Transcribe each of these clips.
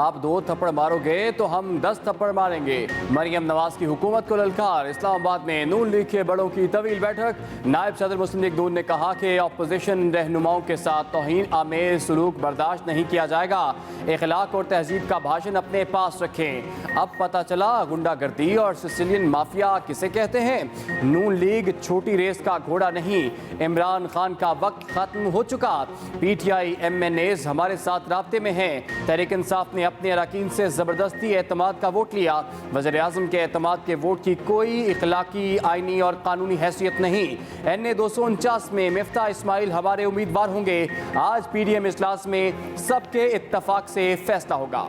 आप 2 थप्पड़ मारोगे तो हम 10 थप्पड़ मारेंगे। मरियम नवाज की हुकूमत को ललकार। इस्लामाबाद में नून लीग के बड़ों की तवील बैठक। नायब सदर मुस्लिम लीग नून ने कहा कि अपोजिशन रहनुमाओं के साथ तौहीन आमेज सलूक बर्दाश्त नहीं किया जाएगा। इखलाक और तहजीब का भाषण अपने पास रखें। अब पता चला गुंडागर्दी और सिसिलियन माफिया किसे कहते हैं। नून लीग छोटी रेस का घोड़ा नहीं। इमरान खान का वक्त खत्म हो चुका। पीटीआई MNAs हमारे साथ राब्ते में हैं। तहरीक इंसाफ ने अपने अरकान से जबरदस्ती एतमाद का वोट लिया। वज़ीर आज़म के एतमाद के वोट की कोई इखलाकी, आईनी और कानूनी हैसियत नहीं। NA 249 में मिफ्ता इस्माइल हमारे उम्मीदवार होंगे। आज PDM इजलास में सबके इत्तफाक से फैसला होगा।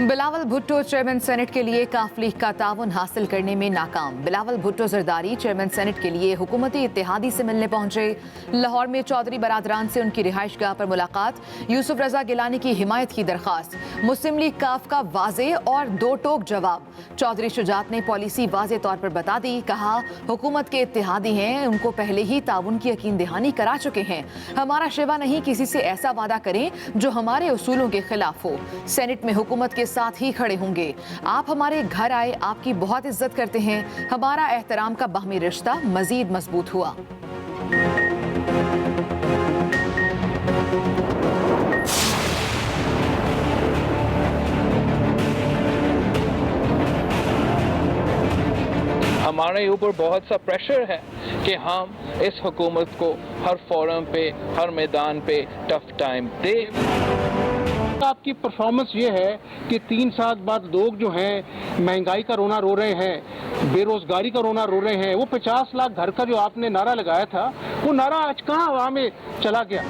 बिलावल भुट्टो चेयरमैन सेनेट के लिए काफ लीग का ताउन हासिल करने में नाकाम। बिलावल भुट्टो जरदारी चेयरमैन सेनेट के लिए हुकूमती इत्तेहादी से मिलने पहुंचे। लाहौर में चौधरी बरादरान से उनकी रिहाइश गाह पर मुलाकात। यूसुफ रजा गिलानी की हिमायत की दरख्वास्त। मुस्लिम लीग काफ का वाजे और दो टोक जवाब। चौधरी शुजात ने पॉलिसी वाजे तौर पर बता दी। कहा हुकूमत के इत्तेहादी हैं, उनको पहले ही ताउन की यकीन दहानी करा चुके हैं। हमारा शिवा नहीं किसी से ऐसा वादा करें जो हमारे उसूलों के खिलाफ हो। सेनेट में हुकूमत के साथ ही खड़े होंगे। आप हमारे घर आए, आपकी बहुत इज्जत करते हैं। हमारा एहतराम का बाहमी रिश्ता मजीद मजबूत हुआ। हमारे ऊपर बहुत सा प्रेशर है कि हम इस हुकूमत को हर फोरम पे, हर मैदान पे टफ टाइम दें। आपकी परफॉर्मेंस ये है कि 3 साल बाद लोग जो हैं महंगाई का रोना रो रहे हैं, बेरोजगारी का रोना रो रहे हैं। वो 50 लाख घर का जो आपने नारा लगाया था, वो नारा आज कहाँ हवा में चला गया।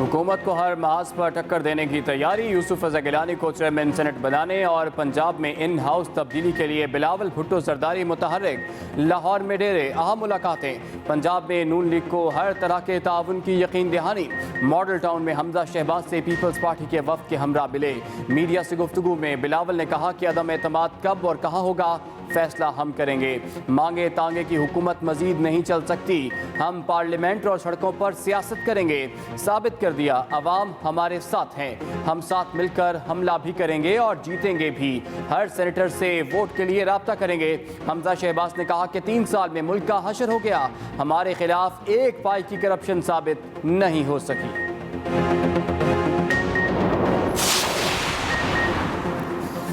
हुकूमत को हर महाज पर टक्कर देने की तैयारी। यूसुफ रजा गिलानी को चेयरमैन सेनेट बनाने और पंजाब में इन हाउस तब्दीली के लिए बिलावल भुट्टो जरदारी मुतहर्रिक। लाहौर में डेरे अहम मुलाकातें। पंजाब में नून लीग को हर तरह के ताउन की यकीन दहानी। मॉडल टाउन में हमजा शहबाज से पीपल्स पार्टी के वफ्द के हमरा मिले। मीडिया से गुफ्तगू में बिलावल ने कहा कि अदम एतमाद कब और कहाँ होगा, फैसला हम करेंगे। मांगे तांगे की हुकूमत मजीद नहीं चल सकती। हम पार्लियामेंट और सड़कों पर सियासत करेंगे। साबित कर दिया अवाम हमारे साथ हैं। हम साथ मिलकर हमला भी करेंगे और जीतेंगे भी। हर सेनेटर से वोट के लिए राब्ता करेंगे। हमजा शहबाज ने कहा कि 3 साल में मुल्क का हशर हो गया। हमारे खिलाफ एक पाई की करप्शन साबित नहीं हो सकी।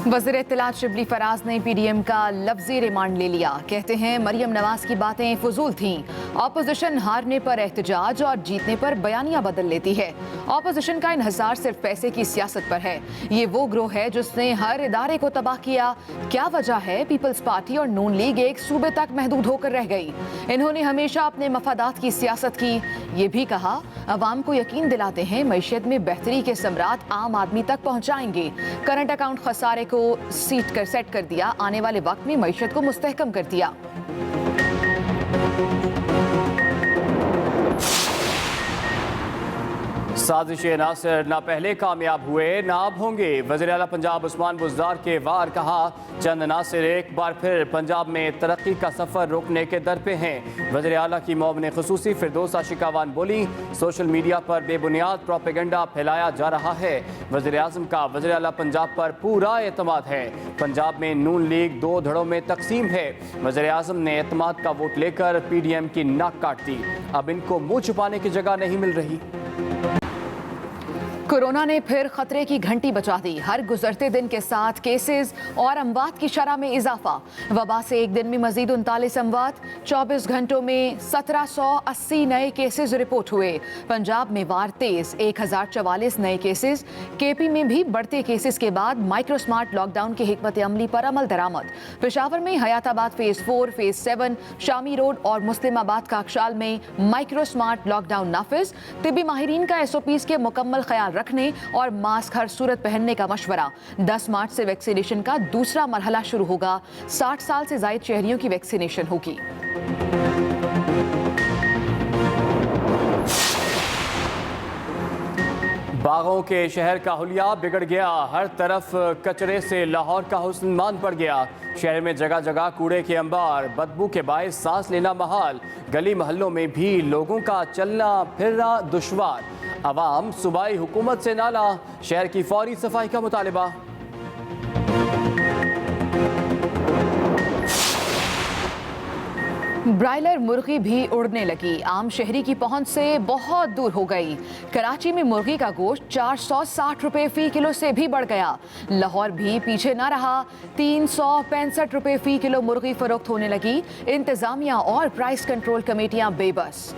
वज़ीर इत्तलात शिबली फराज ने PDM का लफ्जी रिमांड ले लिया। कहते हैं मरियम नवाज की बातें फजूल थीं। ऑपोजिशन हारने पर एहतजाज और जीतने पर बयानियां बदल लेती है। ऑपोजिशन का इन्हिसार सिर्फ पैसे की सियासत पर है। ये वो ग्रोह है जिसने हर इदारे को तबाह किया। क्या वजह है पीपल्स पार्टी और नून लीग एक सूबे तक महदूद होकर रह गई। इन्होंने हमेशा अपने मफादात की सियासत की। ये भी कहा अवाम को यकीन दिलाते हैं मैशियत में बेहतरी के समरात आम आदमी तक पहुँचाएंगे। करंट अकाउंट खसारे को सेट कर दिया। आने वाले वक्त में मैशियत को मुस्तहकम कर दिया। साजिश नासिर ना पहले कामयाब हुए ना अब होंगे। वज़ीर आला पंजाब उस्मान बुज़दार के वार कहा चंद नासिर एक बार फिर पंजाब में तरक्की का सफ़र रोकने के दर पे हैं। वज़ीर आला की मौमन ख़ुसूसी फिरदौस आशिकावान बोली सोशल मीडिया पर बेबुनियाद प्रोपेगेंडा फैलाया जा रहा है। वज़ीर आज़म का वज़ीर आला पंजाब पर पूरा एतमाद है। पंजाब में नून लीग 2 धड़ों में तकसीम है। वज़ीर आज़म ने एतमाद का वोट लेकर PDM की नाक काट दी। अब इनको मुँह छुपाने की जगह नहीं मिल रही। कोरोना ने फिर खतरे की घंटी बजा दी। हर गुजरते दिन के साथ केसेस और अमवात की शरह में इजाफा। वबा से एक दिन में मजीद 39 अमवात। 24 घंटों में 1780 नए केसेस रिपोर्ट हुए। पंजाब में वार तेज, 1044 नए केसेस। KP में भी बढ़ते केसेस के बाद माइक्रो स्मार्ट लॉकडाउन की हिकमत अमली पर अमल दरामद। पेशावर में Hayatabad phase 4, phase 7, Shami road और मुस्लिमाबाद काकशाल में माइक्रो स्मार्ट लॉकडाउन नाफिज। तिब्बी माहिरीन का SOPs के मुकम्मल ख्याल रखने और मास्क हर सूरत पहनने का मशवरा। 10 मार्च से वैक्सीनेशन का दूसरा मरहला शुरू होगा। 60 साल से जायद शहरियों की वैक्सीनेशन होगी। बागों के शहर का हुलिया बिगड़ गया, हर तरफ कचरे से लाहौर का हुस्न मान पड़ गया। शहर में जगह जगह कूड़े के अंबार, बदबू के बायस सांस लेना महाल। गली मोहल्लों में भी लोगों का चलना फिरना दुश्वार। अवाम सूबाई हुकूमत से नाला, शहर की फौरी सफाई का मुतालिबा। ब्रायलर मुर्गी भी उड़ने लगी, आम शहरी की पहुंच से बहुत दूर हो गई। कराची में मुर्गी का गोश्त 460 रुपए फी किलो से भी बढ़ गया। लाहौर भी पीछे ना रहा, 365 रुपए फी किलो मुर्गी फरोख्त होने लगी। इंतजामिया और प्राइस कंट्रोल कमेटियां बेबस।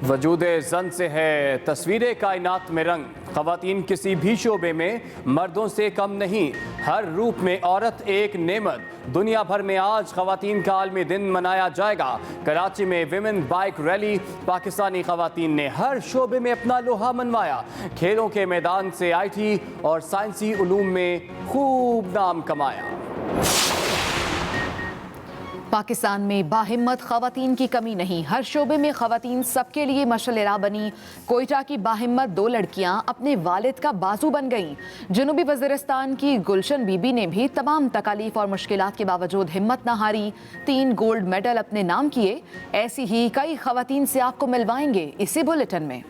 वजूदे ज़न से है तस्वीरें कायनात में रंग। ख़वातीन किसी भी शोबे में मर्दों से कम नहीं, हर रूप में औरत एक नेमत। दुनिया भर में आज ख़वातीन का आलमी दिन मनाया जाएगा। कराची में विमेन बाइक रैली, पाकिस्तानी ख़वातीन ने हर शोबे में अपना लोहा मनवाया। खेलों के मैदान से IT और साइंसी उलूम में खूब नाम कमाया। पाकिस्तान में बाहिम्मत ख़वातीन की कमी नहीं, हर शोबे में ख़वातीन सबके लिए मशल-ए-राह बनी। कोयटा की बाहिम्मत 2 लड़कियां अपने वालिद का बाजू बन गईं। जनूबी वज़ीरिस्तान की गुलशन बीबी ने भी तमाम तकालीफ और मुश्किलात के बावजूद हिम्मत न हारी, 3 गोल्ड मेडल अपने नाम किए। ऐसी ही कई ख़वातीन से आपको मिलवाएंगे इसी बुलेटिन में।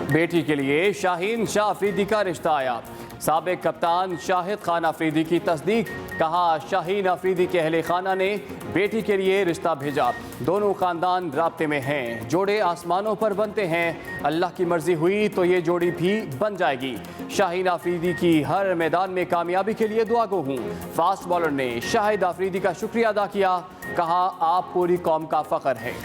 बेटी के लिए शाहीन शाह अफरीदी का रिश्ता आया। साबिक कप्तान शाहिद खान अफरीदी की तस्दीक, कहा शाहीन अफरीदी के अहले खाना ने बेटी के लिए रिश्ता भेजा। दोनों खानदान राब्ते में हैं, जोड़े आसमानों पर बनते हैं। अल्लाह की मर्जी हुई तो ये जोड़ी भी बन जाएगी। शाहीन अफरीदी की हर मैदान में कामयाबी के लिए दुआ गो हूँ। फास्ट बॉलर ने शाहिद अफरीदी का शुक्रिया अदा किया, कहा आप पूरी कौम का फ़ख्र है।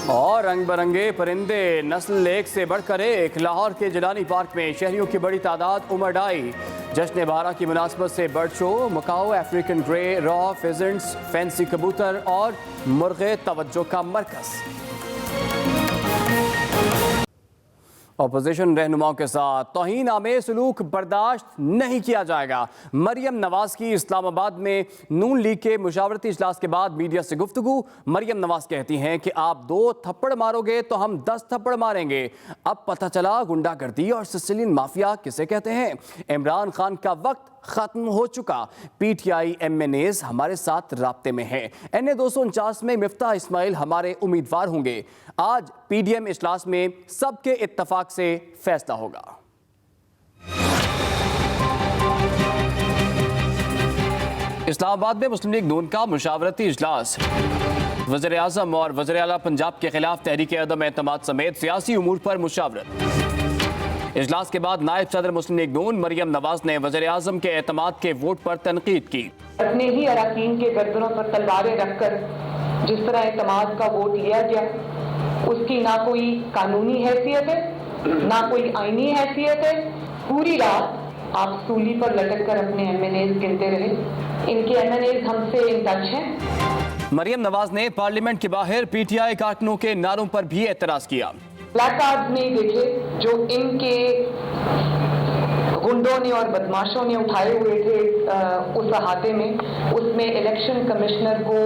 और रंग बरंगे परिंदे, नस्ल एक से बढ़कर एक। लाहौर के जिलानी पार्क में शहरियों की बड़ी तादाद उमड़ आई। जश्न बहारा की मुनासबत से bird show, macaw, African grey, रॉ, फिजेंट्स, फैंसी कबूतर और मुर्गे तवज्जो का मरकज। अपोजिशन रहनुमाओं के साथ तौहीन आमेज़ सलूक बर्दाश्त नहीं किया जाएगा। मरियम नवाज की इस्लामाबाद में नून लीग के मुशावरती इजलास के बाद मीडिया से गुफ्तगू। मरियम नवाज कहती हैं कि आप 2 थप्पड़ मारोगे तो हम 10 थप्पड़ मारेंगे। अब पता चला गुंडागर्दी और सिसिलियन माफिया किसे कहते हैं। इमरान खान का वक्त खत्म हो चुका। PTI MNAs हमारे साथ राब्ते में हैं। NA 249 में मिफ्ताह इस्माइल हमारे उम्मीदवार होंगे। आज PDM इजलास में सबके इत्तफाक से फैसला होगा। इस्लामाबाद में मुस्लिम लीग नून का मुशावरती इजलास। वज़ीर आज़म और वज़ीर आला पंजाब के खिलाफ तहरीक अदम एतमाद समेत सियासी उमूर पर मुशावरत। इजलास के बाद नायब सदर मुस्लिम लीग नून मरियम नवाज ने वज़ीर आज़म के एतमाद के वोट पर तनकीद की। अपने ही अरकान के गर्दनों पर तलवारें रखकर जिस तरह एतमाद का वोट लिया गया, उसकी ना कोई कानूनी हैसियत है, ना कोई आईनी हैसियत है। पूरी रात आप सूली पर लटक कर अपने MNAs गिनते रहे। इनके MNAs हमसे इन टच हैं। मरियम नवाज ने पार्लियामेंट के बाहर PTI कारकुनों के नारों पर भी एतराज किया। ब्लैक कार्ड नहीं देखे जो इनके गुंडों ने और बदमाशों ने उठाए हुए थे उस अहाते में, उसमें इलेक्शन कमिश्नर को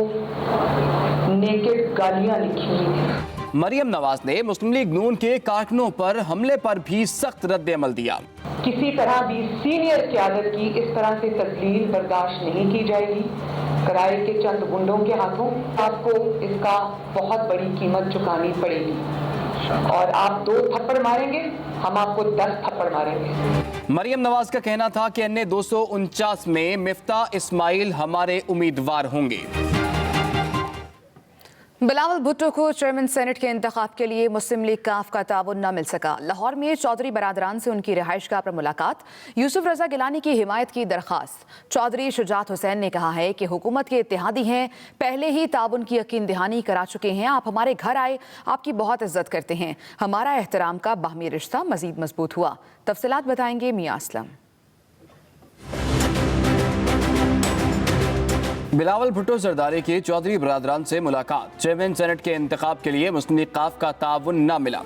नेकेड गालियां लिखी हुई थी। मरियम नवाज ने मुस्लिम लीग नून के कारकुनों पर हमले पर भी सख्त रद्द अमल दिया। किसी तरह भी सीनियर क़यादत की इस तरह से तस्लील बर्दाश्त नहीं की जाएगी। किराए के चंद गुंडों के हाथों आपको इसका बहुत बड़ी कीमत चुकानी पड़ेगी। और आप 2 थप्पड़ मारेंगे, हम आपको 10 थप्पड़ मारेंगे। मरियम नवाज का कहना था कि NA 249 में मिफ्ताह इस्माइल हमारे उम्मीदवार होंगे। बिलावल भुट्टो को चेयरमैन सेनेट के इंतखाब के लिए मुस्लिम लीग काफ का ताउन न मिल सका। लाहौर में चौधरी बरादरान से उनकी रिहाइशगाह पर मुलाकात, यूसुफ रजा गिलानी की हिमायत की दरख्वास्त। चौधरी शुजात हुसैन ने कहा है कि हुकूमत के इत्तेहादी हैं, पहले ही ताउन की यकीन दहानी करा चुके हैं। आप हमारे घर आए, आपकी बहुत इज्जत करते हैं। हमारा एहतराम का बाहमी रिश्ता मजीद मजबूत हुआ। तफसीलात बताएंगे मियां असलम। बिलावल भुट्टो जरदारी की चौधरी बरादरान से मुलाकात। चेयरमैन सेनेट के इंतखाब के लिए मुस्लिम लीग काफ का ताउन न मिला।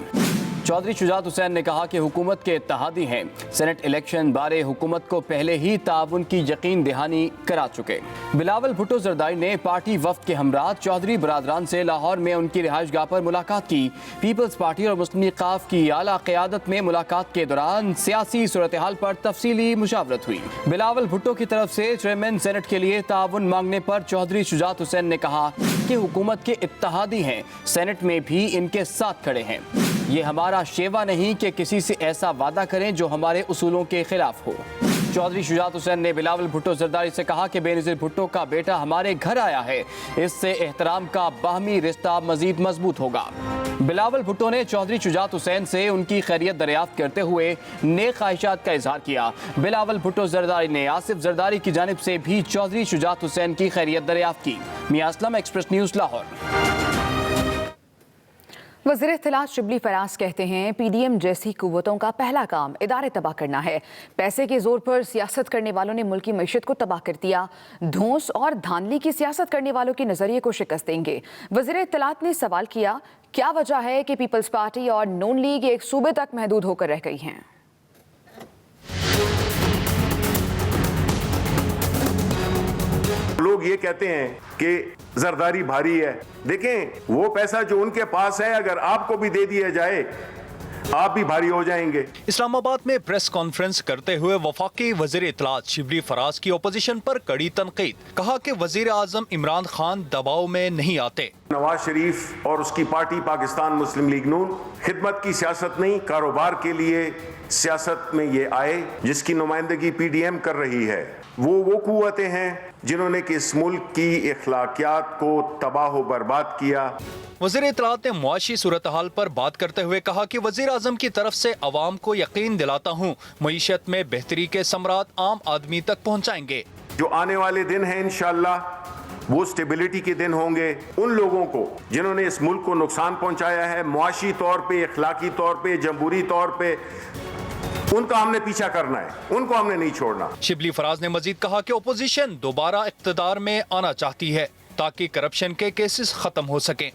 चौधरी शुजात हुसैन ने कहा कि हुकूमत के इत्तेहादी हैं, सेनेट इलेक्शन बारे हुकूमत को पहले ही ताउन की यकीन दहानी करा चुके। बिलावल भुट्टो जरदारी ने पार्टी वफ्द के हमरा चौधरी बरादरान से लाहौर में उनकी रिहाइशगाह पर मुलाकात की। पीपल्स पार्टी और मुस्लिम लीग काफ की आला क़यादत में मुलाकात के दौरान सियासी सूरत हाल पर तफसीली मुशावरत हुई। बिलावल भुट्टो की तरफ से चेयरमैन सेनेट के लिए ताउन मांगने पर चौधरी शुजात हुसैन ने कहा कि हुकूमत के इत्तेहादी हैं, सेनेट में भी इनके साथ खड़े हैं। ये हमारा शेवा नहीं कि किसी से ऐसा वादा करें जो हमारे उसूलों के खिलाफ हो। चौधरी शुजात हुसैन ने बिलावल भुट्टो जरदारी से कहा कि बेनज़ीर भुट्टो का बेटा हमारे घर आया है, इससे एहतराम का बाहमी रिश्ता मजीद मजबूत होगा। बिलावल भुट्टो ने चौधरी शुजात हुसैन से उनकी खैरियत दरियाफ्त करते हुए नेक ख्वाहिशात का इजहार किया। बिलावल भुट्टो जरदारी ने आसिफ जरदारी की जानिब से भी चौधरी शुजात हुसैन की खैरियत दरियाफ्त की। मियां असलम, एक्सप्रेस न्यूज़, लाहौर। वज़ीर इत्तलात शिबली फराज कहते हैं PDM जैसी कुव्वतों का पहला काम इदारे तबाह करना है। पैसे के जोर पर सियासत करने वालों ने मुल्क की मईशत को तबाह कर दिया। धौंस और धांधली की सियासत करने वालों के नजरिए को शिकस्त देंगे। वज़ीर इत्तलात ने सवाल किया, क्या वजह है कि पीपल्स पार्टी और नून लीग एक सूबे तक महदूद होकर रह गई हैं। लोग ये कहते हैं कि जरदारी भारी है। देखें, वो पैसा जो उनके पास है अगर आपको भी दे दिया जाए आप भी भारी हो जाएंगे। इस्लामाबाद में प्रेस कॉन्फ्रेंस करते हुए वफाकी वजीर इत्तलात शिबली फराज की ओपोजिशन पर कड़ी तनकीद। कहा कि वजीर आजम इमरान खान दबाव में नहीं आते। नवाज शरीफ और उसकी पार्टी पाकिस्तान मुस्लिम लीग नून खिदमत की सियासत नहीं, कारोबार के लिए सियासत में ये आए जिसकी नुमाइंदगी PDM कर रही है। वो कुव्वतें हैं जिन्होंने कि इस मुल्क की इखलाकियात को तबाह व बर्बाद किया। वज़ीर इत्तलात ने मुआशी सूरत हाल पर बात करते हुए कहा कि वज़ीर आज़म की तरफ से अवाम को यकीन दिलाता हूँ मईशत में बेहतरी के समरात आम आदमी तक पहुँचाएंगे। जो आने वाले दिन हैं इंशाअल्लाह वो स्टेबिलिटी के दिन होंगे। उन लोगों को जिन्होंने इस मुल्क को नुकसान पहुँचाया है मुआशी तौर पे, इखलाकी तौर पे, जमहूरी तौर पे, उनका हमने पीछा करना है, उनको हमने नहीं छोड़ना। शिबली फराज ने मजीद कहा कि ओपोजिशन दोबारा इख्तिदार में आना चाहती है ताकि करप्शन के केसेस खत्म हो सकें।